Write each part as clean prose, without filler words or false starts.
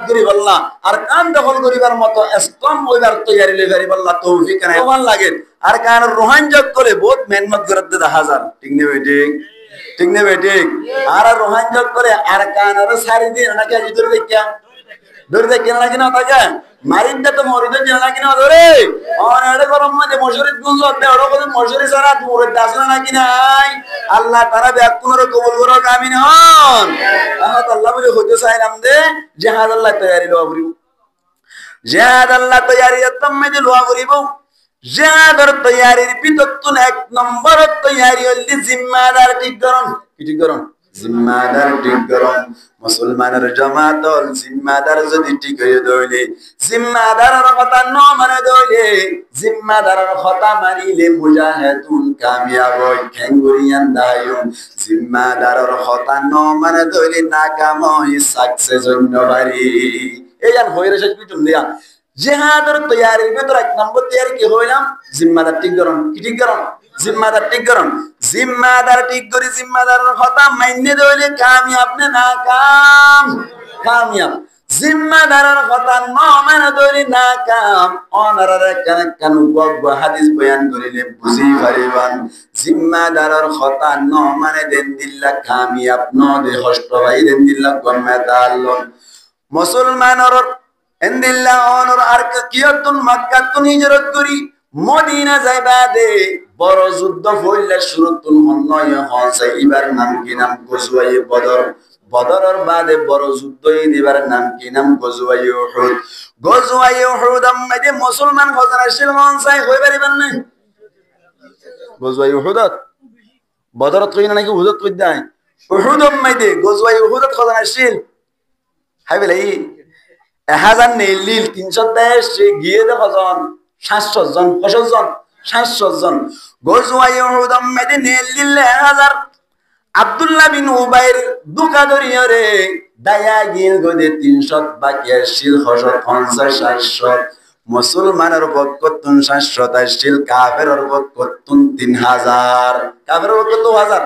করি বললা আর কান দখল করিবার মতো স্ট্রং হইবার তৈয়ারি লইবারি বললা তৌফিক নাই ওমান লাগে আর কান রোহানজক করে বহুত মেহনত করতে দেখা যান ঠিক নেবে ঠিক নেবে ঠিক আর রোহানজক করে আর কান আর সারি দিন নাকি আজ ধরে দেখিয়া ধরে দেখিয়া নাকি না থাকে মারিনটা তো মরিদ জানা নাকি না ধরে অনেক গরম মাঝে মশরিদ গুঞ্জ দে ওরা বলে মশরি সারা মরিদ আসলে নাকি নাই আল্লাহ তারা ব্যাকুনর কবুল করো আমিন হন আল্লাহ বলে হতে চাইলাম দে জিহাদ আল্লাহ তৈয়ারি লওয়া করিব জিহাদ আল্লাহ তৈয়ারি তম্মে লওয়া করিব জিহাদের তৈয়ারির ভিতর এক নম্বর তৈয়ারি হইলি জিম্মাদার ঠিক করুন কি ঠিক করুন জিম্মাদার ঠিক করুন মুসলমানের জামাতল জিম্মাদার যদি ঠিক হয়ে দইলে জিম্মাদারের কথা ন মানে দইলে জিম্মাদারের কথা মানিলে মুজাহিদুন কামিয়াব হয় খেঙ্গুরিয়ান দায়ুন জিম্মাদারের কথা ন মানে দইলে নাকাম হয় সাকসেস হইন পারি এই আর হইরে শেষ পিটুম দিয়া জিহাদের তৈয়ারির ভিতর এক নম্বর তৈয়ারি কি হইলাম জিম্মাদার ঠিক করুন কি ঠিক করুন জিম্মাদার ঠিক করুন জিম্মাদার ঠিক করে জিম্মাদারের কথা মাইনে দইলে কামিয়াব না নাকাম কামিয়াব জিম্মাদারের কথা ন মানে দইলে নাকাম অনারার কান গগ হাদিস বয়ান করিলে বুঝি পারিবান জিম্মাদারের কথা ন মানে দেন দিল্লা কামিয়াব ন দে হষ্ট ভাই দেন দিল্লা গম্মাতা আল্লাহ মুসলমানর এন্দিল্লা অনর আর কিয়তুন মক্কাতুন হিজরত করি মদিনা যাইবা দে বড় যুদ্ধ হইলে শুরুতুন হন্নয় হসে ইবার নাম কি নাম গজওয়ায়ে বদর বদরের বাদে বড় যুদ্ধ দিবার নাম কি নাম গজওয়ায়ে উহুদ গজওয়ায়ে উহুদ আমদে মুসলমান হজরা শিল হনসাই হই পারিবেন না গজওয়ায়ে উহুদত বদরত কইনা নাকি উহুদত কই দেয় উহুদ আমদে গজওয়ায়ে উহুদত হজরা শিল হাই বলাই 1000 নেলিল 310 গিয়ে দেখো জন 700 জন 700 জন গজওয়ায়ে উহুদ আমদে নেলিল 1000 আব্দুল্লাহ বিন উবাইর দুকা ধরিয়া রে দায়া গিল গদে 300 বাকি শিল 50 700 মুসলমানের পক্ষ 700 শিল কাফেরের পক্ষ 3000 কাফেরের পক্ষ 2000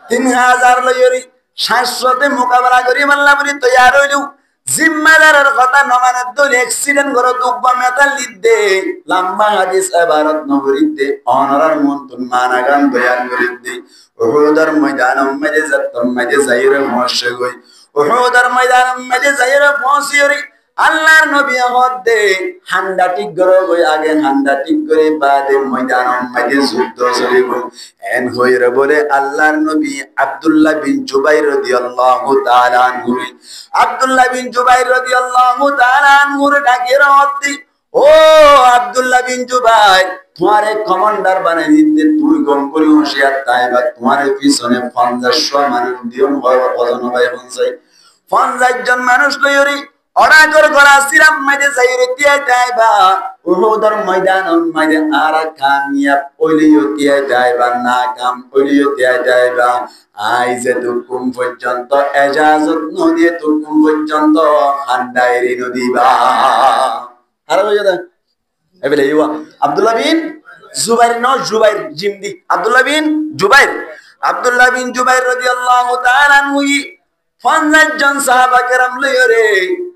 3000 লইরি 700 তে মোকাবেলা করি আল্লাহ বলি তৈয়ার হইলু জিম্মাদারের কথা নমানের দল অ্যাক্সিডেন্ট করে দুব্বা মেটাল লিদে লম্বা হাদিস ইবারত নবরিতে অনরার মন্তন মানাগান বয়ান করিতে উহুদের ময়দান মধ্যে যতম মধ্যে যাইরে মশে গই উহুদের ময়দান মধ্যে যাইরে পৌঁছিরি আল্লাহর নবী হদে হান্ডা ঠিক করে গই আগে হান্ডা ঠিক করে বাদে ময়দান মধ্যে যুদ্ধ চলিব এন হইরে বলে আল্লাহর নবী আব্দুল্লাহ বিন জুবাইর রাদিয়াল্লাহু তাআলা আনহু আব্দুল্লাহ বিন জুবাইর রাদিয়াল্লাহু তাআলা আনহুর ডাকে রহতি ও আব্দুল্লাহ বিন জুবাইর তোমারে কমান্ডার বানাই দিতে তুই গম করি হুঁশিয়ার তাইবা তোমারে পিছনে 50 মানুষ দিও হয় ওজন ভাই হনসাই 50 জন মানুষ লইরি অরাগর গরা সিরাম মাঝে যাইরে তিয়াই তাইবা উহুদের ময়দান মাঝে আর কামিয়াব ওলিও তিয়াই তাইবা না কাম ওলিও তিয়াই তাইবা আইজে তুকুম পর্যন্ত এজাজত নদী তুকুম পর্যন্ত হান্ডাইরি নদীবা আর বুঝা এবেলে ইওয়া আব্দুল্লাহ বিন জুবাইর ন জুবাইর জিমদি আব্দুল্লাহ বিন জুবাইর রাদিয়াল্লাহু তাআলা আনহু 50 জন সাহাবা কেরাম লইরে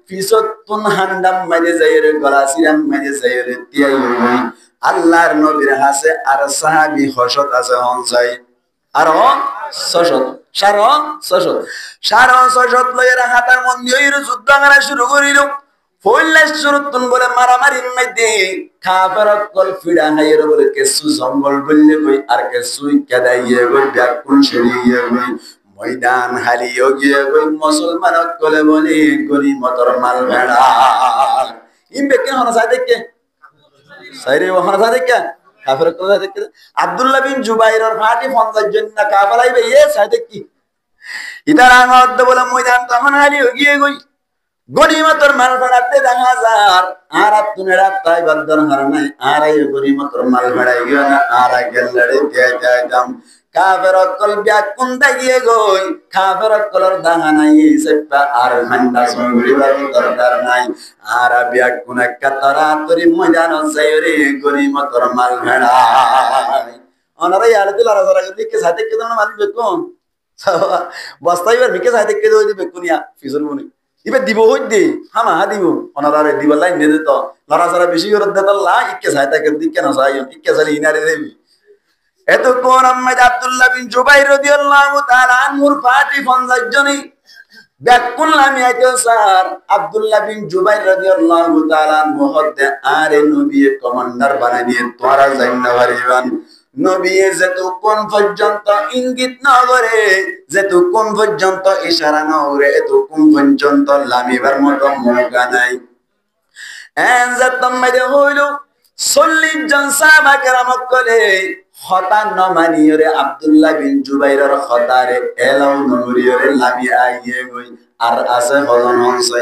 ফিসতুন হান্ডাম মাঝে যাইরে গলাসিরাম মাঝে যাইরে তিয়াই হই আল্লাহর নবীর হাসে আর সাহাবী হশত আছে হনসাই আর 600 লইরা হাতার মন্দি হইরে যুদ্ধ করা শুরু করিল ফইলাস শুরুতুন বলে মারামারির মধ্যে কাফের কল ফিড়া হাইরে বলে কেসু জঙ্গল বললে কই আর কেসুই কেদাইয়ে কই ব্যাকুল শরীয়ে কই ময়দান হারিয়ে গিয়ে কই মুসলমান কলে বলি গনিমতর মাল ভেড়া ইমবে কে হনা সাই দেখে সাইরে হনা সাই দেখে কাফের কল দেখে আব্দুল্লাহ বিন জুবাইরের ফাটি 50 জন না কাফের আইবে এ সাই দেখি ইদার আগত বলে ময়দান তখন হারিয়ে গিয়ে কই গনিমতর মাল ভেড়াতে 1000 আর আপনারা তাই বদর হার নাই আর এই গনিমতর মাল ভেড়াই গিয়ে না আর গেল লড়ে যায় দাম কাফের কল ব্যাকুন দাইয়ে গই কাফের কলর দাহা নাই সেটা আর হান্ডা সঙ্গিবার দরকার নাই আর ব্যাকুন কাতরা তরি ময়দান যাইরে গনিমতর মাল ভেড়া অনারা ইয়ার দিলারা জরা লিখে সাথে কে দন মাল বেকুন বস্তাইবার মিকে সাথে কে দই বেকুনিয়া ফিজল বনি ইবে দিব হইতে হামা হা দিব অনারে দিব লাইন দে তো লড়া সারা বেশি করে দে আল্লাহ ইকে চাই তাকে দিকে না চাই ইকে চাই ইনারে দেবি এত কোন আম্মাদ আব্দুল্লাহ বিন জুবাইর রাদিয়াল্লাহু তাআলা আনহুর পার্টি 50 জনই ব্যাকুল আমি আইতো স্যার আব্দুল্লাহ বিন জুবাইর রাদিয়াল্লাহু তাআলা আনহু হতে আরে নবী কমান্ডার বানাই দিয়ে তোরা যাইনা পারিবান নবী যতক্ষণ পর্যন্ত ইঙ্গিত না করে যতক্ষণ পর্যন্ত ইশারা না করে এতক্ষণ পর্যন্ত লামিবার মতো মৌকা নাই এনজাতম্মে হইল 40 জন সাহাবা কেরাম কলে হতান্ন মানিয়রে আব্দুল্লাহ বিন জুবাইরের হতারে এলাও নরিয়রে লামি আইয়ে গই আর আছে হজন হনছে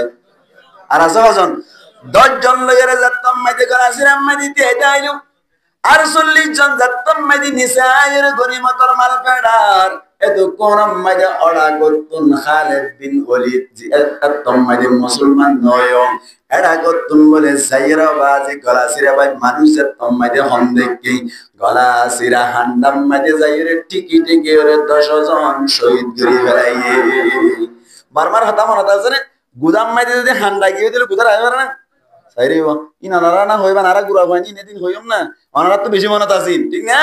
আর আছে হজন 10 জন লইরে জাতম্মে করাছিলাম মাদিতে আইলো আর 40 জন জাতম্মে নিসে আয়ের গনিমতর মাল ফেডার এত কোন মাঝে অড়া করতুন খালিদ বিন ওয়ালিদ জি এতম্মে মুসলমান নয় এড়া করতুন বলে সাইরা বাজে গলা সিরা ভাই মানুষের তম্মে হন দেখি গলা সিরা হান্ডাম মাঝে যাইরে টিকি টিকি ওরে 10 জন শহীদ করে ফেলাইয়ে বারবার হতা মনে আছে না গুদাম মাঝে যদি হান্ডা গিয়ে দিলে গুদার আইবার না সাইরে ইনারা না হইবা নারা গুড়া হয়নি নেদিন হইম না অনারা তো বেশি মনত আছেন ঠিক না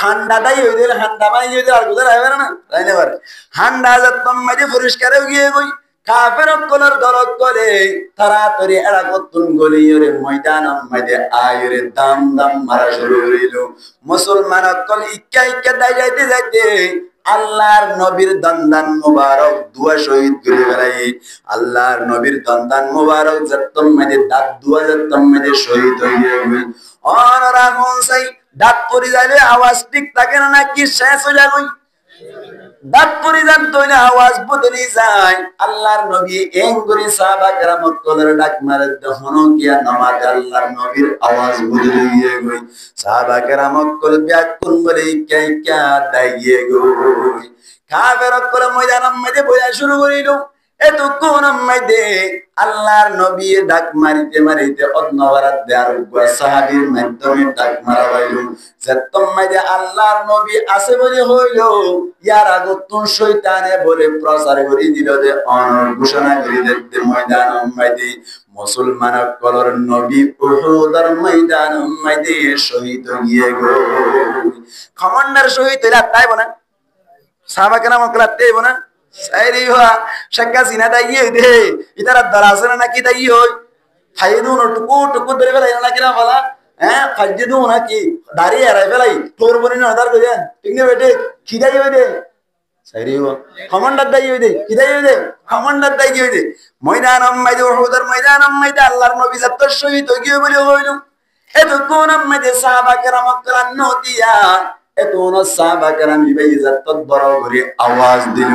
হান্ডাটাই হই দিলে হান্ডা মাই হই দিলে আর গুদার আইবার না তাই না পারে হান্ডা যতম মাঝে পরিষ্কারে গিয়ে গই কাফের কলর দলত করে তাড়াতাড়ি এড়া করতুন গলিয়রে ময়দান মাঝে আয়রে দাম দাম মারা শুরু হইল মুসলমান কল ইক্কা ইক্কা দাই যাইতে যাইতে আল্লাহর নবীর দন্দান মুবারক দুয়া শহীদ করে বেড়াই আল্লাহর নবীর দন্দান মুবারক যতম মাঝে দাঁত দুয়া যতম মাঝে শহীদ হইয়ে গই অনরা হনসাই দাঁত পরি যাইলে আওয়াজ ঠিক থাকে না কি শেষ হয়ে যায় দাঁত পরি যান তৈলে আওয়াজ বদলি যায় আল্লাহর নবী এঙ্গুরি সাহাবা কেরাম কলর ডাক মারে যখন কিয়া নামাজ আল্লাহর নবীর আওয়াজ বদলি গিয়ে গই সাহাবা কেরাম কল ব্যাকুল বলে কে কে দাইয়ে গই কাফের কল ময়দান মধ্যে বয়া শুরু করিল এত কোন মধ্যে আল্লাহর নবী ডাক মারিতে মারিতে অন্যবারাত দেয়ার সাহাবীর মাধ্যমে ডাক মারা হইল যতম মধ্যে আল্লাহর নবী আছে বলে হইল ইয়ার আগতুন শয়তানে বলে প্রচার করে দিল যে অনর ঘোষণা করে দিতে ময়দান মধ্যে মুসলমান কলর নবী উহুদের ময়দান মধ্যে শহীদ গিয়ে গো কমান্ডার শহীদ হইলা তাইব না সাহাবা কেরাম কলাতেইব না সাইরি হওয়া শাক্কা সিনা দাইয়ে দে ইতারা দরাসনা নাকি দাই হই ফাইদুন টুকু টুকু ধরে ফেলাই নাকি না বলা হ্যাঁ ফাইদু নাকি দাঁড়িয়ে আরাই ফেলাই তোর বনি না আদার কইয়া ঠিক না বেটে খিদাই হই দে সাইরি হওয়া কমান্ডার দাই হই দে খিদাই হই দে কমান্ডার দাই হই দে ময়দান আম্মাইদে উহুদের ময়দান আম্মাইদে আল্লাহর নবী যত শহীদ হইয়ে বলে হইল এত কোন আম্মাইদে সাহাবা কেরাম করান নদিয়া এত কোন সাহাবা কেরাম ইবাই যত বড় করে আওয়াজ দিল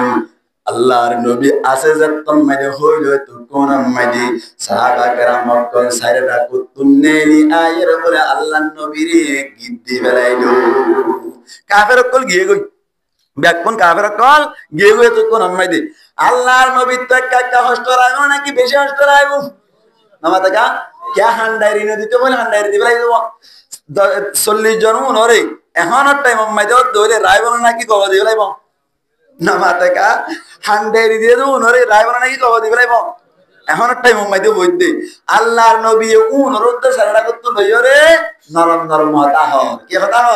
আল্লাহর নবী আছে যতম মাঝে হইল তো কোন মাঝে সাহাবা কেরাম কল সাইরা কুতুন্নেলি আয়ের বলে আল্লাহর নবীরে গিদ্দি বেলাইলো কাফের কল গিয়ে গই ব্যাকপন কাফের কল গিয়ে গই তো কোন মাঝে আল্লাহর নবী তো একটা হস্ত রাখো নাকি বেশি হস্ত রাখো নামাতা কা কে হান্ডাইরি না দিতে বলে হান্ডাইরি দিবে লাইবো 40 জন নরে এখনো টাইম মাঝে দইলে রাইবো নাকি কবা দিবে লাইবো নামাতে কা হান্ডাইরি দিয়ে দেবো নরে রাইবো নাকি কবা দিবে লাইবো এখন টাইম মাইতে বইতে আল্লাহর নবী অনুরোধ সারা করতে লইও রে নরম নরম হতা হ কি হতা হ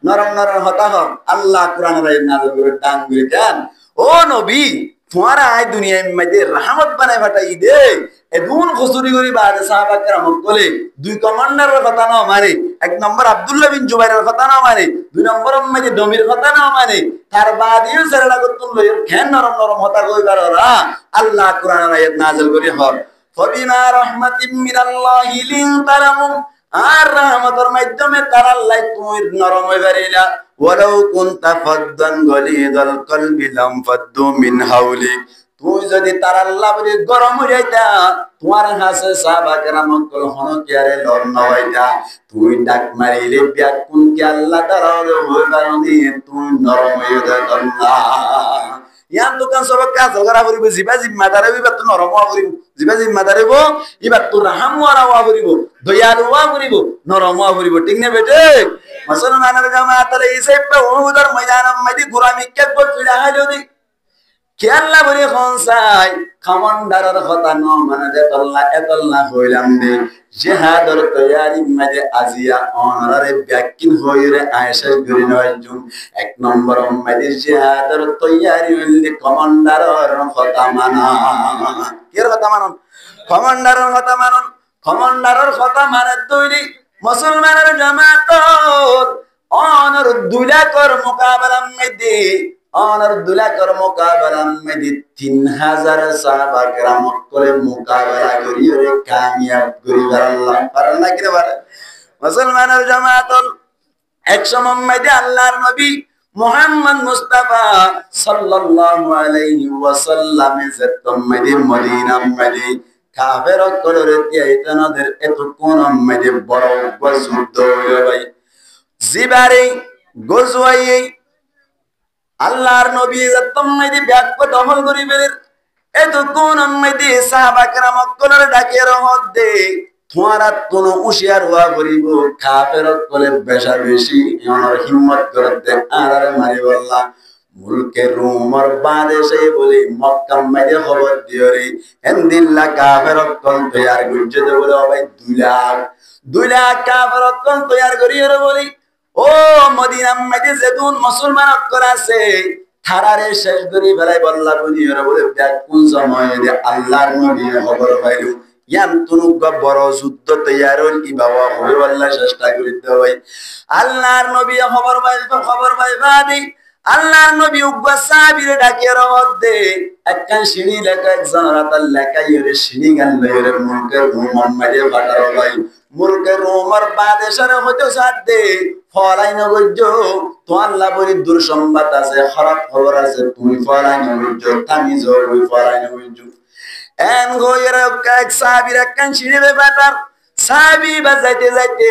নরম নরম হতা হ আল্লাহ কোরআনের আয়াত নাযিল করে টান করে দেন ও নবী তোমারা আই দুনিয়ার মধ্যে রহমত বানাই ফাটাই দে এদুন খুসুরি করি বাদে সাহাবা কেরাম বলে দুই কমান্ডারের কথা না মানে এক নম্বর আব্দুল্লাহ বিন জুবাইরের কথা না মানে দুই নম্বর মধ্যে ডমির কথা না মানে তার বাদিও সারা করতে লইও কেন নরম নরম হতা কই পাররা আল্লাহ কোরআনের আয়াত নাযিল করে হর ফবিমা রাহমাতিম মিনাল্লাহি লিনতারামু আর রহমতের মাধ্যমে তার আল্লাহ তুমি নরম হয়ে বেরিলা ওয়ালাউ কুনতা ফাদ্দান গলিদাল কলবি লাম ফাদ্দু মিন হাওলি তুই যদি তার আল্লাহ বলে গরম হয়ে যাইতা তোমার হাসে সাহাবা কেরাম কল হন কি আরে লর নওয়াইতা তুই ডাক মারিলে ব্যাক কোন কি আল্লাহ তাআলা হই বারনি তুই নরম হয়ে যাইতা ইয়ান দোকান সব কাজ করা করিব জিবা জিম্মা দাঁড়াবি বা তো নরম হওয়া করিব জিবা জিম্মা দাঁড়াইব এবার তোর রাহাম হওয়া করিব দয়ালু হওয়া করিব নরম হওয়া করিব ঠিক না বেটে মুসলমানের জামাত আলে ইসে পে উহুদের ময়দান মধ্যে গোলামি কে বল ফিরা হয় যদি খেয়াল্লা বলি খনসাই কমান্ডারের কথা ন মানে যে এতল্লা হইলাম দে জিহাদর তৈয়ারি মাঝে আজিয়া অনারে ব্যাকিন হইরে আয়েশা গরি নয়জুম এক নম্বর মাঝে জিহাদর তৈয়ারি হইলে কমান্ডারের কথা মানা কের কথা মানন কমান্ডারের কথা মানন কমান্ডারের কথা মানে তৈরি মুসলমানের জামাত অনর দুলাকর মোকাবেলা মধ্যে অনর দুলাকর মোকাবেলা মধ্যে 3000 সাহাবা کرام করে মোকাবেলা করিয়ে কামিয়াব করিবার আল্লাহ পারেন না কি পারে মুসলমানের জামাত এক সময় মধ্যে আল্লাহর নবী মুহাম্মদ মুস্তাফা সাল্লাল্লাহু আলাইহি ওয়াসাল্লাম মধ্যে মদিনা মধ্যে কাফের কলরে তিয়াইতানদের এত কোন মধ্যে বড় যুদ্ধ হইল ভাই জিবারে গজওয়াই আল্লাহর নবী যতমদি ব্যাপক দখল করিবেন এত কোন মধ্যে সাহাবা کرام কলরে ডাকে রহত দে তোমারা কোন উশিয়ার হওয়া করিব কাফের কলে বেশা বেশি এমন হিম্মত করতে আরে মারি বললা মুলকে রোমর বাদেশে বলি মক্কা মধ্যে খবর দিওরে এন্দিল্লা কাফের কল তৈয়ার করছে বলে ভাই 2 লাখ কাফের কল তৈয়ার করিও বলি ও মদিনা মধ্যে যেদুন মুসলমান অক্ষর আছে থারারে শেষ করি বেলায় বল্লা বুঝিও বলে দেখ কোন সময় যে আল্লাহর নবী খবর পাইল ইয়ান তুনুক বড় যুদ্ধ তৈয়ার হল কি বাবা হবে আল্লাহ চেষ্টা করিতে হয় আল্লাহর নবী খবর পাইবাদি আল্লাহর নবী উগ্র সাহাবীরে ডাকিয়ে রহত দে একখান সিঁড়ি লেখা একজন রাতার লেখা ইরে সিঁড়ি গান লইরে মুলকের মুহাম্মাদে ফাটার ভাই মুলকের রোমর বাদেশের হতে সাথ দে ফলাই নগজ্য তো আল্লাহ বলি দূর সংবাদ আছে খারাপ খবর আছে তুই ফলাই নগজ্য থামি জোর ওই ফলাই নগজ্য এন গোয়ের এক সাহাবীর একখান সিঁড়ি বেটার সাহাবী বাজাইতে যাইতে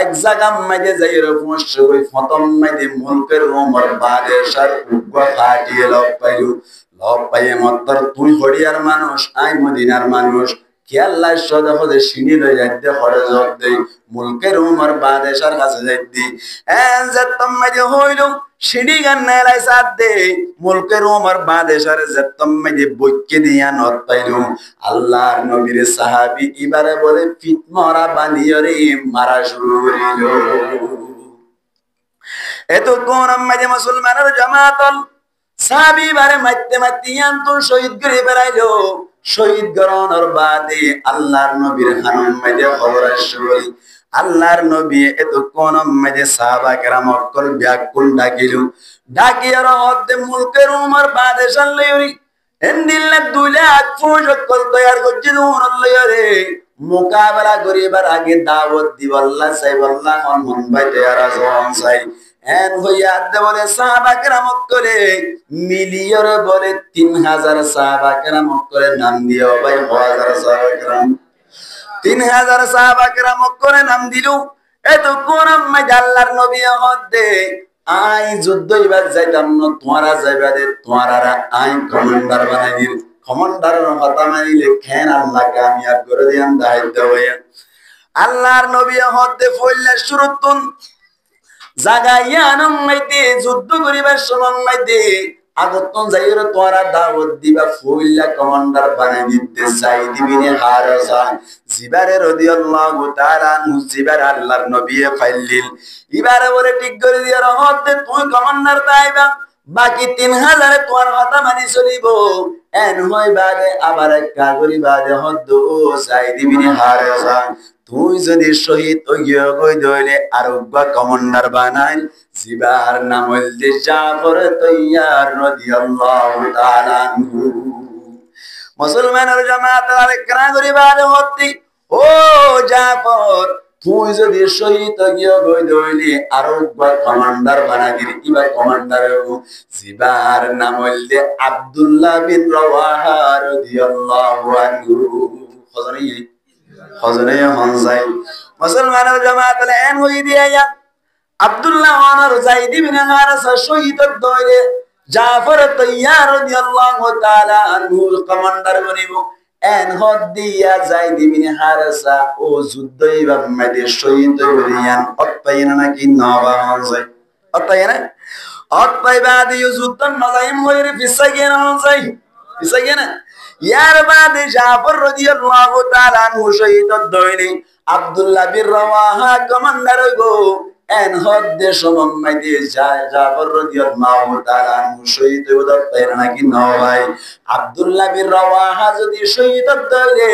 এক জায়গা মাঝে যাই রকমশ ওই ফতম মাঝে মুলকের রোমর বাদেশের উগ্র ফাটিয়ে লব পাইয়ে মত্তর তুই হরিয়ার মানুষ আই মদিনার মানুষ কি আল্লাহ সদা হদে সিঁড়ি লই যাইতে হরে জব দেই মুলকের রোমর বাদেশের কাছে যাইতি এন যেতম মাঝে হইল সিঁড়ি গান নেলাই সাথ দে মুলকের রোমর বাদেশের যেতম মাঝে বইকে দিয়া নত পাইল আল্লাহর নবীর সাহাবী এবারে বলে ফিতমরা বাঁধিয়ে রে মারা শুরু করিল এত কোন মাঝে মুসলমানের জামাতল সাহাবী বারে মারতে ইয়ান্তর শহীদ করে বেড়াইলো শহীদ গরণের বাদে আল্লাহর নবীর হানম মাঝে খবর আসল আল্লাহর নবী এত কোন মাঝে সাহাবা کرام অকল ব্যাকুল ডাকিল রহতে মুলকের উমর বাদেশান লইরি এন্দিল্লা 2 লাখ ফৌজ অকল তৈয়ার করছে দুনর লইরে মোকাবেলা করিবার আগে দাওয়াত দিব আল্লাহ সাহেব আল্লাহ মন ভাই তৈয়ার আজম সাই এন হইয়া দে বলে সাহাবা کرام করে মিলিয়র বলে 3000 সাহাবা کرام করে নাম দিও ভাই 1000 সাহাবা کرام 3000 সাহাবা کرام করে নাম দিলু এত কোন মাঝে আল্লাহর নবী হদে আই যুদ্ধ ইবাদ যাইতাম না তোমারা যাইবা দে তোমারা আই কমান্ডার বানাই দিল কমান্ডারের কথা মানিলে খেন আল্লাহ কামিয়াব করে দেন দায়িত্ব হইয়া আল্লাহর নবী হদে ফইলে শুরুতুন জাগাইয়ানম মাইতে যুদ্ধ করিবার সময় মাইতে আগতন যাইর তোরা দাওয়াত দিবা ফুইল্লা কমান্ডার বানাই দিতে চাই দিবিনে হারসা জিবারে রাদিয়াল্লাহু তাআলা আনহু জিবার আল্লাহর নবী ফাইলিল ইবারে বলে ঠিক করে দিয়া রহত তুই কমান্ডার তাইবা বাকি 3000 তোর কথা মানি চলিব এন হই বাদে আবার কাগরি বাদে হদ চাই দিবিনে হারসা তুই যদি শহীদ হইয়া গই দইলে আর কমান্ডার বানাইল জিবার নাম হইল জাফর তৈয়ার রাদিয়াল্লাহু তাআলা আনহু মুসলমানের জামাত আলেকরা গরিবার হতি ও জাফর তুই যদি শহীদ হইয়া গই দইলে আর কমান্ডার বানাইল ইবা কমান্ডার জিবার নাম হইল আব্দুল্লাহ বিন রাওয়াহা রাদিয়াল্লাহু আনহু হজরে হনসাই মুসলমানের জামাত এন হই দিয়া আব্দুল্লাহ ওয়ানার যায়েদ বিন হারেসা শহীদ দইলে জাফর তৈয়ার রাদিয়াল্লাহু তাআলা আনহু কমান্ডার বনিব এন হদ দিয়া যায়েদ বিন হারেসা ও যুদ্ধই বাম্মাদে শহীদ হইয়ান অতপাইনা নাকি নবা হনসাই অতপাইনা অতঃবাদী যুদ্ধ নজাইম হইরে পিছাই গিয়ে না যাই পিছাই গিয়ে না ইয়ার বাদে জাফর রাদিয়াল্লাহু তাআলা আনহু শহীদ দইনি আব্দুল্লাহ বিন রাওয়াহা কমান্ডার হইবো এন হদ্দে সমম্মাই দিয়ে যায় জাফর রাদিয়াল্লাহু তাআলা আনহু শহীদ হইব তাই নাকি না ভাই আব্দুল্লাহ বিন রাওয়াহা যদি শহীদ দইলে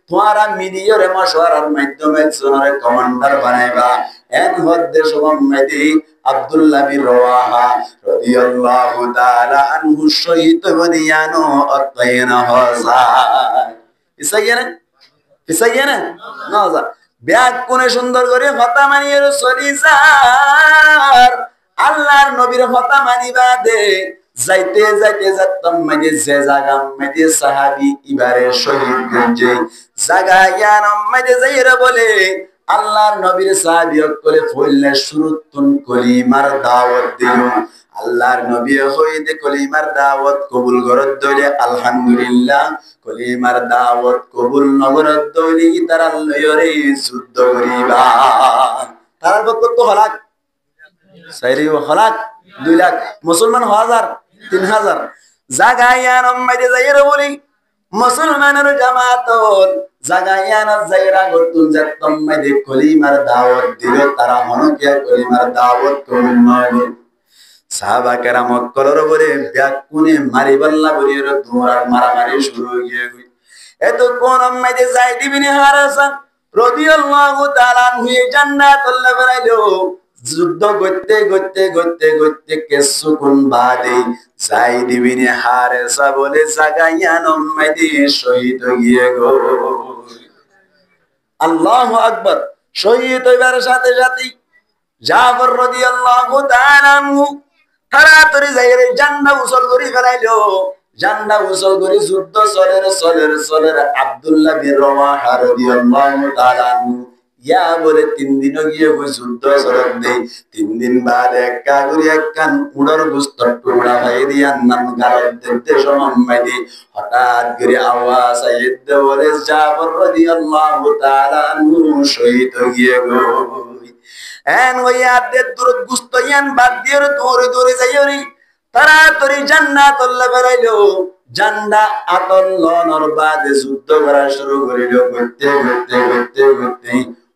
তোমারা মিলিয়রে মশওয়ারার মাধ্যমে জোনারে কমান্ডার বানাইবা এন হদ্দে সমম্মাই দিয়ে আব্দুল্লাহ বিন রাওয়াহা রাদিয়াল্লাহু তাআলা আনহু শহীদ বনিয়ানো অতয়না হযায় পিছাইয়ে না না যা ব্যাগ কোনে সুন্দর করে কথা মানিয়ে চলি যার আল্লাহর নবীর কথা মানিবা দে যাইতে যাইতে যাতম মাঝে যে জায়গা মাঝে সাহাবী ইবারে শহীদ গঞ্জে জায়গা ইয়ানম মাঝে যাইরা বলে আল্লাহর নবীর সাহাবী করে ফইলে শুরুতুন কলিমার দাওয়াত দিল আল্লাহর নবী হইতে কলিমার দাওয়াত কবুল করত দইলে আলহামদুলিল্লাহ কলিমার দাওয়াত কবুল নগরত দইলে তারা লয়রে যুদ্ধ করিবা তার কত হলাক সাইরি হলাক 2 লাখ মুসলমান 1000 জাগায়ান মাইরে যাইরা বলি মুসলমানের জামাতল জাগায়ান যাইরা গতুন যাতম মাইরে কলিমার দাওয়াত দিল তারা হনকে কলিমার দাওয়াত কবুল নয় সাহাবা কেরাম কলর বলে ব্যাকুনে মারিবাল্লা বলে তোমার মারামারি শুরু হয়ে গই এত কোন মাইদে যাইদ ইবনে হারাসা রাদিয়াল্লাহু তাআলা হয়ে জান্নাতুল বেরাইলো যুদ্ধ করতে করতে করতে করতে কিছুক্ষণ বাদে যাইদ ইবনে হারাসা বলে জাগায়ান মাইদে শহীদ হয়ে গো আল্লাহু আকবার শহীদ হইবার সাথে সাথে জাফর রাদিয়াল্লাহু তাআলা তাড়াতাড়ি যাইরে জান্না উসল করি ফেলাইলো জান্না উসল করি যুদ্ধ চলের আব্দুল্লাহ বিন রাওয়াহা রাদিয়াল্লাহু তাআলা ইয়া বলে 3 দিন গিয়ে ওই যুদ্ধ চলেন দেই 3 দিন বাদ একা করে একখান উড়র গুস্ত টুকরা হয়ে দিয়া নাম গারদ দিতে সমম্মাইদি হঠাৎ করে আওয়াজ আইতে বলে জাফর রাদিয়াল্লাহু তাআলা শহীদ গিয়ে গো এন ওয়াতে দুরত গুস্তয়ান বাদ দিয়ে দৌড়ে দৌড়ে যাইরি তাড়াতাড়ি জান্নাতুল বেরাইলো জান্না আতল্লনর বাদে যুদ্ধ করা শুরু করিল করতে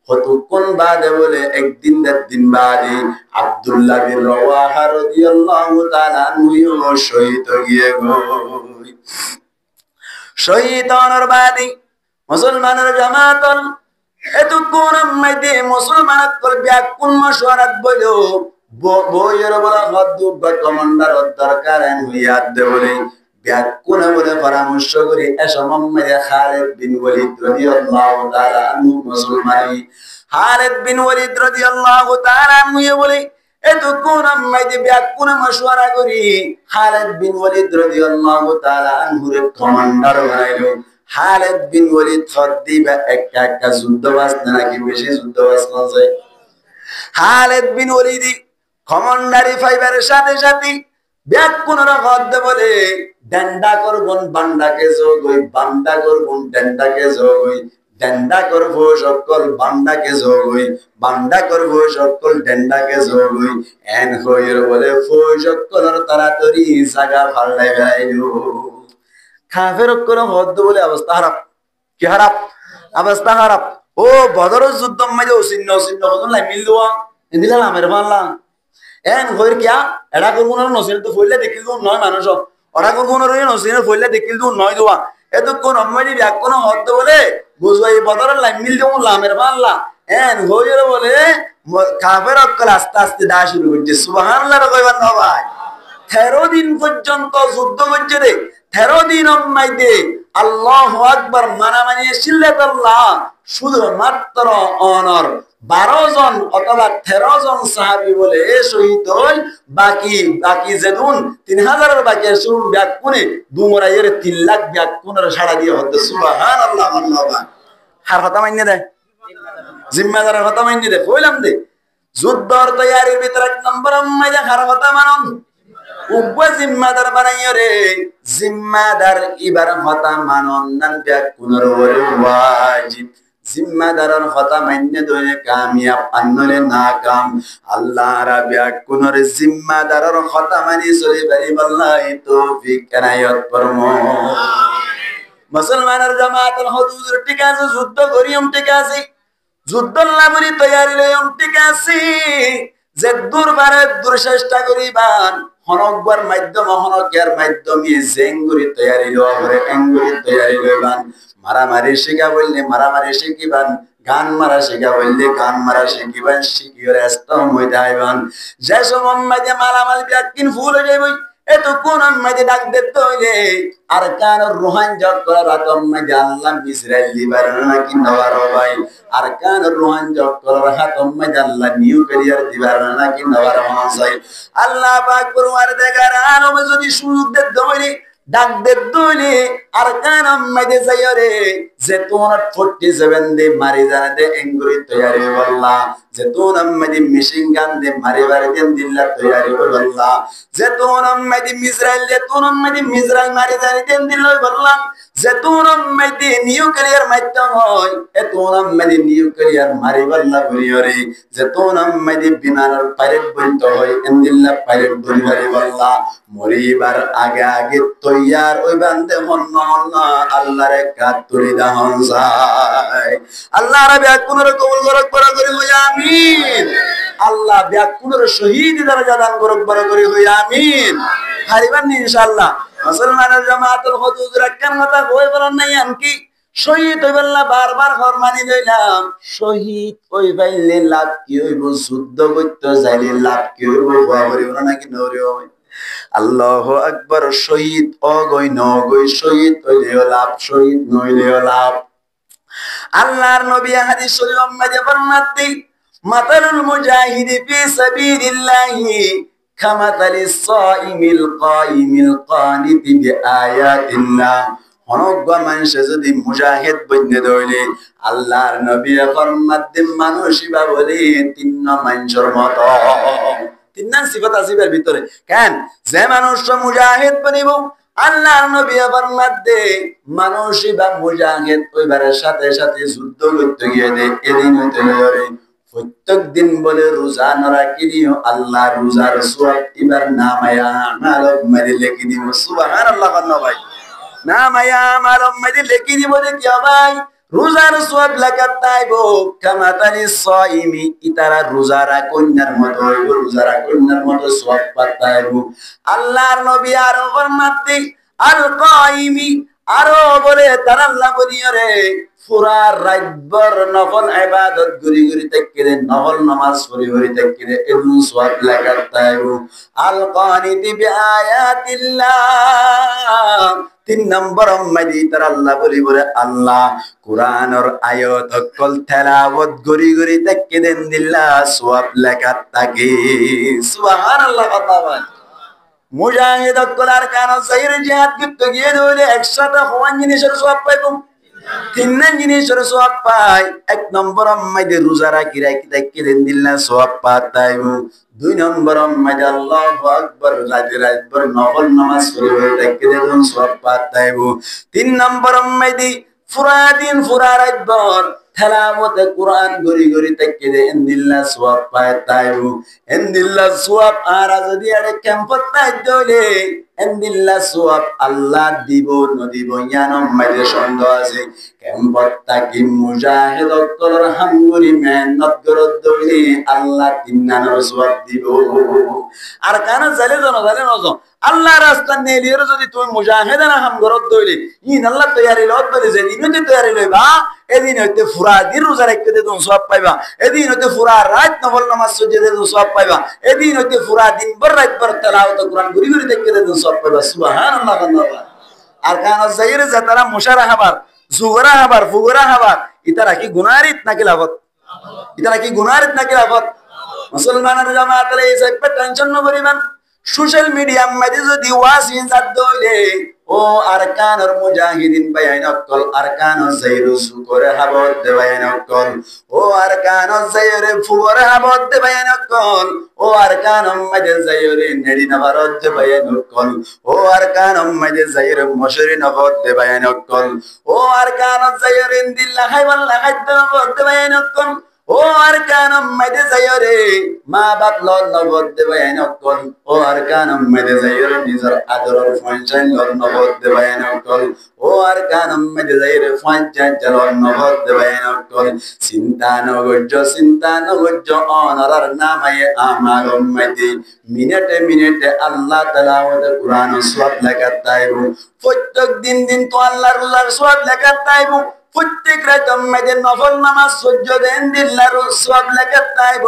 কতক্ষণ বাদে বলে একদিন দিন বাদে আব্দুল্লাহ বিন রাওয়াহা রাদিয়াল্লাহু তাআলা আনহু শহীদ গিয়ে গো শহীদ হওয়ার বাদে মুসলমানের জামাতল এতক্ষণ মাইদে মুসলমান করবে কোন মশওয়ারাত বইলো বইয়ের বলা হদ্দু বা কমান্ডার দরকার হইয়াত দে বলে ব্যাকুন বলে পরামর্শ করে এসমম্মে খালিদ বিন ওয়ালিদ রাদিয়াল্লাহু তাআলা আনহু মুসলমানি খালিদ বিন ওয়ালিদ রাদিয়াল্লাহু তাআলা আনহু বলে এতক্ষণ মাইদে ব্যাকুন মশওয়ারা করি খালিদ বিন ওয়ালিদ রাদিয়াল্লাহু তাআলা আনহু কমান্ডার বানাইলো খালিদ বিন ওয়ালিদ খদ্দিবা একটা যুদ্ধবাজ নাকি বেশি যুদ্ধবাজ না যায় খালিদ বিন ওয়ালিদ কমান্ডারি ফাইবার সাথে সাথে ব্যাকুনরা খদ্দ বলে ডান্ডা করবন বান্দাকে যোগই বান্দা করবন ডান্ডাকে যোগই ডান্ডা করব সকল বান্দাকে যোগই বান্দা করব সকল ডান্ডাকে যোগই এন হইর বলে ফই সকলের তাড়াতাড়ি জায়গা ফালাই গাইলো কাফের কোন হদ্দ বলে অবস্থা খারাপ কি খারাপ অবস্থা খারাপ ও বদরের যুদ্ধ মাঝে অসিন্ন কতন লাই মিল দেওয়া দিলাম আমের পাল্লা এন হইর কিয়া এডা কোন নসিন তো ফইলে দেখিল তো নয় মানুষ ওরা কোন নসিন ফইলে দেখিল তো নয় দেওয়া এত কোন অম্মাইনি ব্যাক কোন হদ্দ বলে বুঝবাই বদরের লাই মিল দেবো লামের পাল্লা এন হইর বলে কাফের অক্কল আস্তে আস্তে দা শুরু করছে সুবহানাল্লাহ কইবার না ভাই 13 দিন পর্যন্ত যুদ্ধ করছে রে 13 দিন মাইতে আল্লাহু আকবার মানামানি সিল্লাতুল্লাহ শুধুমাত্র অনর 12 জন অথবা 13 জন সাহাবী বলে শহীদ হল বাকি যেদুন 3000 এর বাকি শুন ব্যাকুনে দুমরাইয়ের 3 লাখ ব্যাকুনের সাড়া দিয়ে হতে সুবহানাল্লাহ আল্লাহ হার কথা মাইনে দেয় জিম্মাদারের কথা মাইনে দেয় কইলাম দে যুদ্ধর তৈয়ারির ভিতর এক নম্বর মাইয়া হার কথা মানন উগ্র জিম্মাদার বানাইও রে জিম্মাদার ইবার হতা মানন নান ব্যাকুনের ওরে ওয়াজিব জিম্মাদারর কথা মান্য দইলে কামিয়াব আনলে নাকাম আল্লাহ রাব্বিয়া কোনর জিম্মাদারর কথা মানি চলি পারি বল্লাই তৌফিক এনায়ত ফরমো মুসলমানের জামাতুল হুজুর ঠিক আছে যুদ্ধ করিম ঠিক আছে যুদ্ধ লাভরি তৈয়ারি লইম ঠিক আছে যে দুর্বারে দুর্চেষ্টা করিবান হনকবার মাধ্যম হনকের মাধ্যমে জেঙ্গুরি তৈয়ারি লওয়া করে এঙ্গুরি তৈয়ারি লইবান মারামারি শিখা বললে মারামারি শিখিবান গান মারা শিখা বললে গান মারা শিখিবান শিখিয়ে রাস্তম হইতে আইবান যে সময় মাঝে মালামাল বিয়াকিন ফুল হয়ে যাইবই এত কোন মাঝে ডাক দিতে হইলে আর কার রোহান জগ করার রাতম মাঝে আল্লাহ ইসরাইল দিবার নাকি নওয়ার ভাই আর কার রোহান জগ করার হাতম মাঝে আল্লাহ নিউক্লিয়ার দিবার নাকি নওয়ার মাসাই আল্লাহ পাক পরওয়ার দেগার আলমে যদি সুযোগ দিতে হইলে ডাক দে দুলি আর কানম মাঝে যাইরে যে তোর 47 দে মারি জানে দে এঙ্গুরি তৈয়ারি বল্লা যে তোর মাঝে মিশিং গান দে মারি বারে দেন দিল্লা তৈয়ারি বল্লা যে তোর মাঝে মিসরাইল দে তোর মাঝে মিসরাইল মারি জানে দেন দিল্লা বল্লা যে তোর মাঝে নিউক্লিয়ার মাধ্যম হয় এ তোর মাঝে নিউক্লিয়ার মারি বল্লা বলিরে যে তোর মাঝে বিমানের পাইলট বলতে হয় এন দিল্লা পাইলট বলিরে বল্লা মরিবার আগে আগে তৈয়ার ওই বান্দে হন্ন হন্ন আল্লাহর কাত তুলি দাহন যায় আল্লাহ রাব্বি কোনর কবুল করক বড় করে হই আমিন আল্লাহ বিয়া কোনর শহীদ দরজা দান করক বড় করে হই আমিন হারিবান ইনশাআল্লাহ মুসলমানের জামাতুল হুজুর কেন কথা কই বলেন নাই আনকি শহীদ হইবাল্লা বারবার ফরমানি লইলাম শহীদ ওই বাইলে লাভ কি হইব যুদ্ধ করতে যাইলে লাভ কি হইব বাবা হইব নাকি নরিও আল্লাহু আকবার শহীদ অগই নগই শহীদ হইলেও লাভ শহীদ নইলেও লাভ আল্লাহর নবী হাদিস শরীফ মাঝে ফরমাতে মাতালুল মুজাহিদি ফি সাবিলিল্লাহি কামাতালিস সাইমিল কাইমিল কানিতি বিআয়াতিল্লাহ অনগ্র মানুষ যদি মুজাহিদ বইনে দইলে আল্লাহর নবী ফরমাতে মানুষিবা বলে তিন মানুষের মতো তিনটা সিফাত আছে এর ভিতরে কেন যে মানুষ মুজাহিদ বনিব আল্লাহর নবী ফরমাতে মানুষই বা মুজাহিদ ওইবারের সাথে সাথে যুদ্ধ করতে গিয়ে দে এদিন হইতে ধরে প্রত্যেক দিন বলে রোজা নরা কিনিও আল্লাহ রোজার সওয়াব এবার নামায়া মালব মারি লিখে দিব সুবহানাল্লাহ ভাই নামায়া মালব মারি লিখে দিব রে কি ভাই রোজার সওয়াব লাগাত তাইবো কামাতালিস সাইমি ইতারা রোজারা কন্যার মতো রোজারা কন্যার মতো সওয়াব পাতাইবো আল্লাহর নবী আর ফরমাতে আল কাইমি আরো বলে তার আল্লাহ বলিরে পুরা রাতভর নফল ইবাদত গুরি গুরি তাকরে নফল নামাজ পড়ি পড়ি তাকরে এমন সওয়াব লাগাত তাইবো আল কানিতি বিআয়াতিল্লাহ তিন নম্বর মাদি তার আল্লাহ বলি বলে আল্লাহ কুরআনের আয়াত কল তেলাওয়াত গরি গরি তাকে দেন দিল্লাহ সওয়াব লেখা থাকে সুবহানাল্লাহ বাবা মুজাহিদ কলার কারণ সাইর জিহাদ করতে গিয়ে ধরে একসাথে হওয়ান জিনিসের সওয়াব পাইবো তিন জিনিসের সওয়াব পাই এক নম্বর মাদি রোজা রাখি রাখি তাকে দেন দিল্লাহ সওয়াব পাতাইবো দুই নম্বর মাদি আল্লাহু আকবার রাতভর নফল নামাজ পড়ে তাকে দেন সওয়াব পাতাইবো তিন নম্বর মাদি পুরা দিন পুরা রাতভর তেলাওয়াতে কুরআন গরি গরি তাকে দেন দিল্লাহ সওয়াব পাতাইবো দিল্লাহ সওয়াব আর যদি আরে ক্যাম্পত নাই দলে দিল্লাহ সওয়াব আল্লাহ দিব নদিব জানো মাঝে সন্দেহ আছে ক্যাম্পত তাকি মুজাহিদ কলর হামগুরি মেহনত করত দলে আল্লাহ তিন্নার সওয়াব দিব আর কানা জালে জানো আল্লাহ রাস্তা নেলির যদি তুমি মুজাহিদানা হাম করত দলে ইন আল্লাহ তৈয়ারি লত বলে যে দিনতে তৈয়ারি লইবা এদিন হইতে ফুরা দিন রোজা রাখতে দে তুমি সওয়াব পাইবা এদিন হইতে ফুরা রাত নফল নামাজ পড়তে দে তুমি সওয়াব পাইবা এদিন হইতে ফুরা দিন ভর রাত ভর তেলাওয়াত কুরআন গুরি গুরি দেখতে দে তুমি সওয়াব পাইবা সুবহানাল্লাহ আর কানা জাইরে যাতারা মুশারা হাবার জুগরা হাবার ফুগরা হাবার ইতারা কি গুনারিত নাকি লাভত ইতারা কি গুনারিত নাকি লাভত মুসলমানের জামাতে এই সব টেনশন ন করিবেন সোশ্যাল মিডিয়া মাঝে যদি ওয়াজ ইনজাত দইলে ও আরকানুল মুজাহিদিন বাইন অকল আরকানুল যায়রু সুকরে হাবত দে বাইন অকল ও আরকানুল যায়রে ফুবরে হাবত দে বাইন অকল ও আরকানুল মাদে যায়রে নেড়ি নবরত দে বাইন অকল ও আরকানুল মাদে যায়রে মশরি নবত দে বাইন অকল ও আরকানুল যায়রে দিল্লা হাইওয়াল লাগাত নবত দে বাইন অকল ও আরকানুল মাদে যায়রে মা বাপ লল নবত দে বাইন অকল ও আরকানুল মাদে যায়রে নিজর আদরর ফাংশন লল নবত দে বাইন অকল ও আরকানুল মাদে যায়রে ফাংশন জলল নবত দে বাইন অকল চিন্তা নগজ্য অনারার নামায়ে আমার উম্মতি মিনিটে মিনিটে আল্লাহ তেলাওয়াত কুরআন সওয়াব লেখা তাইব প্রত্যেক দিন তো আল্লাহর সওয়াব লেখা তাইব প্রত্যেক রাত আমাদের নফল নামাজ সজ্জদেন দিল্লার সওয়াব লেখা তাইব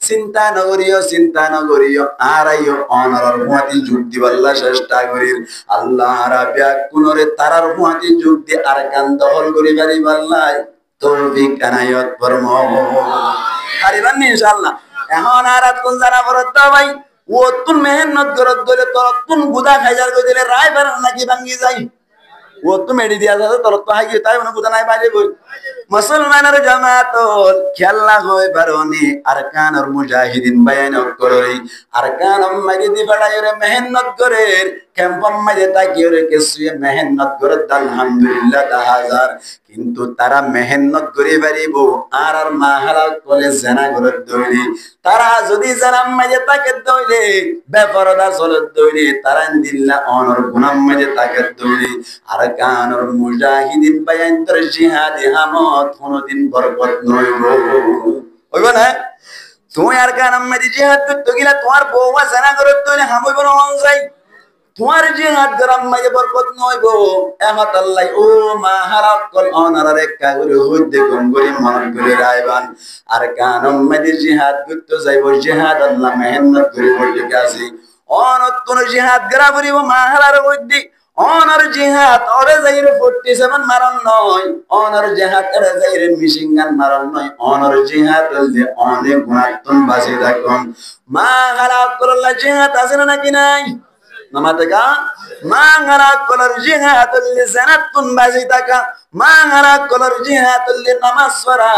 চিন্তা নগরিও আরাইও অনারার হুয়াতি যোগ দিবাল্লা চেষ্টা করির আল্লাহ রাব্বিয়া কুনরে তারার হুয়াতি যোগ দি আরকান দখল করি পারিবাল্লাই তৌফিক আনায়ত ফরম পারিবান ইনশাআল্লাহ এখন আর কোন জানা বরত ভাই ও তুন মেহনত করত গলে তোর তুন গুদা খাইজার কই দিলে রায় বার নাকি ভাঙ্গি যাই ও তো মেডি দিয়া যাবে তোর তো হাই তাই মনে গুদা নাই বাজে কই মুসলমানের জামাতল খেলা হয় বারনি আরকানুল মুজাহিদিন বায়ান করে আরকানুল মাইদি বড়াইরে মেহনত করে ক্যাম্পম মাঝে তাকিয়ে কেসুয়ে মেহনত করে আলহামদুলিল্লাহ 10000 কিন্তু তারা মেহনত করে পারিব আর মাহারা কলে জানা করে দইলি তারা যদি জানাম মাঝে তাকে দইলে বেপরদা চলে দইলি তারা দিল্লা অনর গুনাম মাঝে তাকে দইলি আরকানুল মুজাহিদিন বায়ান করে জিহাদ হামত কোনদিন বরকত নইব হইব না তুমি আরকানুল মাঝে জিহাদ করতে গিলা তোমার বউয়া জানা করে দইলে হামইব না যাই তোমার জিহাদ গরম মাঝে বরকত নইব এমত আল্লাহ ও মাহারা কল অনারে কাগুরে হইতে গঙ্গরি মন করে রাইবান আরকানুল মাঝে জিহাদ করতে যাইব জিহাদ আল্লাহ মেহনত করে বলতে গেছে অনত কোন জিহাদ গরা করিব মাহারার মধ্যে অনার জিহাদ ওরে যাইরে 47 মারন নয় অনার জিহাদ ওরে যাইরে মিশিং গান মারন নয় অনার জিহাদ হইলে অনেক গুণাত্মক বাঁচে থাকুন মাহারা কল জিহাদ আছে নাকি নাই নামাতেকা মাংহারা কলর জিহাদুল লিসানাতুন বাজিতাকা মাংহারা কলর জিহাদুল নামাজ পড়া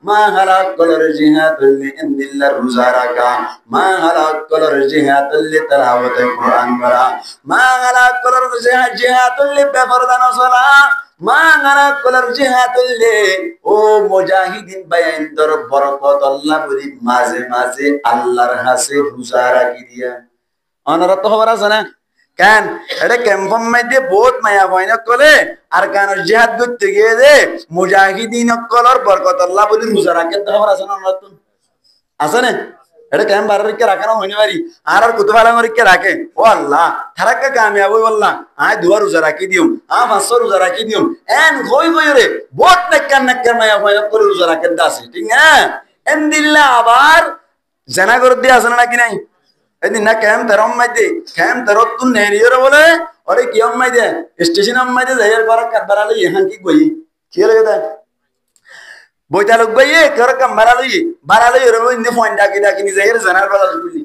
মাংহারা কলর জিহাদুল ইনদিল্লাহ রোজা রাখা মাংহারা কলর জিহাদুল তিলাওয়াত কুরআন পড়া মাংহারা কলর জিহাদুল বেপরদা নসলা মাংহারা কলর জিহাদুল ও মুজাহিদিন বায়ান দর বরকত আল্লাহ বলি মাঝে মাঝে আল্লাহর হাসে রোজা রাখি দিয়া অনরত হবার আছে না কেন এটা ক্যাম্পম মধ্যে বহুত মায়া হয় না কলে আর কান জিহাদ করতে গিয়ে যে মুজাহিদিন কলর বরকত আল্লাহ বলি রোজা রাখতে হবার আছে না নতুন আছে না এটা ক্যাম্প বারকে রাখানো হইনি পারি আর কত ভালো মরিকে রাখে ও আল্লাহ থারাকে কামিয়াব হই বললা আয় দুয়া রোজা রাখি দিও 500 রোজা রাখি দিও এন কই কই রে বহুত নেকার মায়া হয় করে রোজা রাখতে আছে ঠিক না এন দিল্লা আবার জানা করে দিয়ে আছে নাকি নাই এদিন না ক্যাম তেরম মাইদে ক্যাম তেরত তুন নেরিয়র বলে আরে কি মাইদে স্টেশন মাইদে যাইর বারা কারবারালে ইহান কি কই কি লাগে দা বইতা লোক বইয়ে কর কাম বারালে রে ইন্দে ফোন ডাকি নি যাইর জানার বালা বলি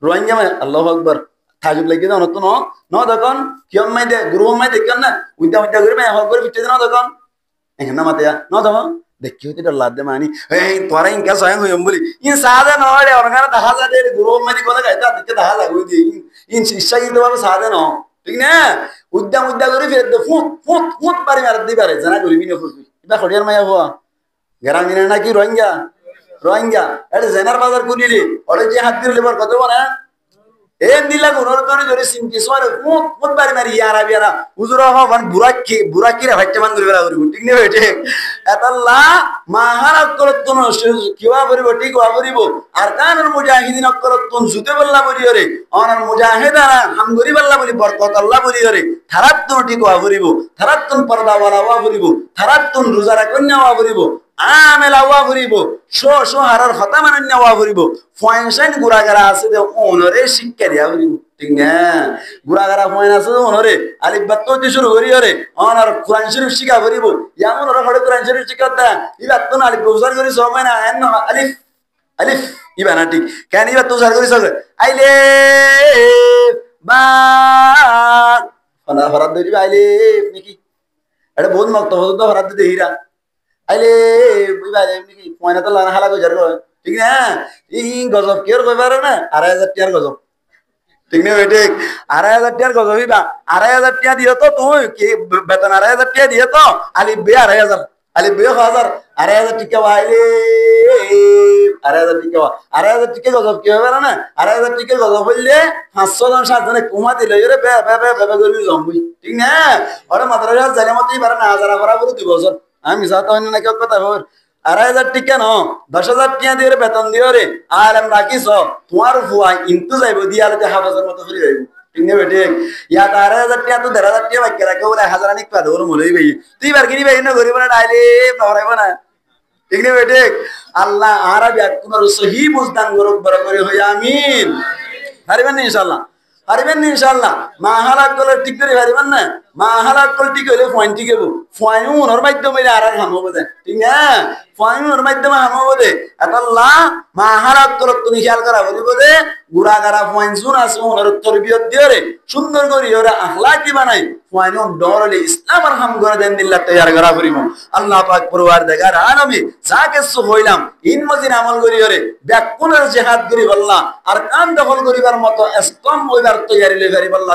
রোহিঙ্গা মে আল্লাহু আকবার তাজুব লাগি না নতুন ন দেখন কি মাইদে গুরু মাইদে কেন না উইদা করে মে হল করে ফিটে না দেখন এখানে না মাতিয়া ন দেখো দেখি হইতে ডর লাদ দে মানি এই তোরা ইনকা সয়ং হইম বলি ইন সাদা নড়ে অরগানা দেখা যাবে গুরু মাইদি কোলা গাইতা দিতে দেখা লাগই দি ইন শিক্ষা কিন্তু ভাবে সাদা ন ঠিক না উদ্যা করে ফের দে ফুট পারি মার দি পারে জানা করিবি না ফুট এটা খড়িয়ার মায়া হওয়া গ্রাম দিনে নাকি রোহিঙ্গা এটা জেনার বাজার কুলিলি ওরে যে হাত দিলে বার কত বনা এ দিলা গুনর তরে জরে সিমকি সোরে ফুট পারি মারি ইয়ারা বিয়ারা হুজুরা হবান বুরাকি রে ভাইতে মান করিবা করিব ঠিক নে বেটে আল্লাহ মাহারা করতন কিবা করিব ঠিক ওয়া করিব আরকানুল মুজাহিদিন করতন জুতে বল্লা বলি রে অনার মুজাহিদারা হাম করি বল্লা বলি বরকত আল্লাহ বলি রে থারাতন ঠিক ওয়া করিব থারাতন পর্দা ওয়ালা ওয়া করিব থারাতন রোজা রাখন্যা ওয়া করিব আমেলা ওয়া করিব শো হারার খতা মানন্যা ওয়া করিব ফয়নশান গুরাগারা আছে দে ওনরে শিক্ষা দিয়া করিব ঠিক না গুরাগারা ফয়ন আছে ওনরে আলিফ বাত তো শুরু করি রে অনার কোরআন শরীফ শিখা করিব ইয়ামন ওরা ঘরে কোরআন শরীফ শিখাতা ইবাত তো আলিফ বুঝার করি সময় না এন আলিফ ইবানা ঠিক কেন ইবাত তো বুঝার করি সব আইলে বা ফরাদ দিবি আইলে নাকি এটা বহুত মক্তব্য তো ফরাদ দিতে হিরা আইলে বুঝবাইলে নাকি পয়না তো লানা হালা গজার কয় ঠিক না ই গজব কি আর কইবার না 2,500 টাকার গজব ঠিক না বেটে 2,500 টাকার গজব হইবা 2,500 টাকা দিও তো তুই কি বেতন 2,500 টাকা দিও তো আলি বে 2,500 আলি বে 1000 2,500 টাকা আইলে 2,500 টাকা 2,500 টাকা গজব কি হবে না 2,500 টাকা গজব হইলে 500 জন 7 জনে কুমা দিলে রে বে বে বে বে করি জম্বি ঠিক না ওরে মাদ্রাসা জানে মতই পারে না হাজার করা পুরো 2 বছর আমি সাথে অন্য নাকি কথা বল 2,500 টাকা ন 10,000 টাকা দিয়ে বেতন দিও রে আলেম রাখিস তোমার ফুয়া ইন্তু যাইব দিয়ালে হাফাজের মতো ফিরে যাইব ঠিক না বেটে ইয়া 2,500 টাকা তো 1,500 টাকা বাকি রাখে বলে 1000 আনিক পা ধর মলই ভাই তুই বার কিনি ভাই না গরিব না ডাইলে পারাইব না ঠিক না বেটে আল্লাহ আরবি কোন সহি বুঝদান গরক বরাবর হই আমিন পারবেন না ইনশাআল্লাহ পারবেন না ইনশাআল্লাহ মা হালাক কলে ঠিক করে পারবেন না মা হালাক কল ঠিক হইলে পয়েন্ট ঠিক হবো পয়েন্ট ওর মাধ্যমে আর হাম হবে ঠিক না পয়েন্ট ওর মাধ্যমে হাম হবে আল্লাহ মা হালাক কল তুমি খেয়াল করা বলিব যে গুড়া গারা পয়েন্ট শুন আছে ওর তরবিয়ত দিয়ে রে সুন্দর করে ওরা আখলাকি বানাই পয়েন্ট ডরলে ইসলাম আর হাম করে দেন দিল্লাহ তৈয়ার করা করিব আল্লাহ পাক পরওয়ারদিগার আলমী যাকে সু হইলাম ইন মজিন আমল করি ওরে ব্যাকুলের জিহাদ করি বললা আর কান দখল করিবার মতো স্তম্ভ হইবার তৈয়ারি লই পারি বললা